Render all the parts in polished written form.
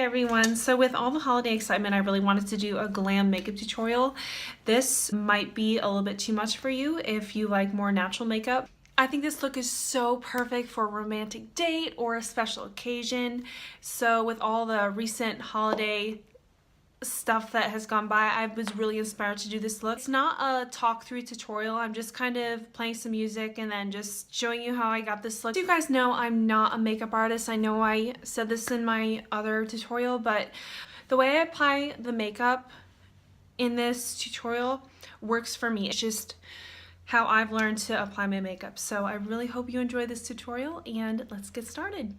everyone. So with all the holiday excitement, I really wanted to do a glam makeup tutorial. This might be a little bit too much for you if you like more natural makeup. I think this look is so perfect for a romantic date or a special occasion. So with all the recent holiday stuff that has gone by, I was really inspired to do this look. It's not a talk through tutorial. I'm just kind of playing some music and then just showing you how I got this look. So you guys know I'm not a makeup artist. I know I said this in my other tutorial, but the way I apply the makeup in this tutorial works for me. It's just how I've learned to apply my makeup. So I really hope you enjoy this tutorial, and let's get started.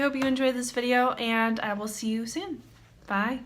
hope you enjoyed this video, and I will see you soon. Bye.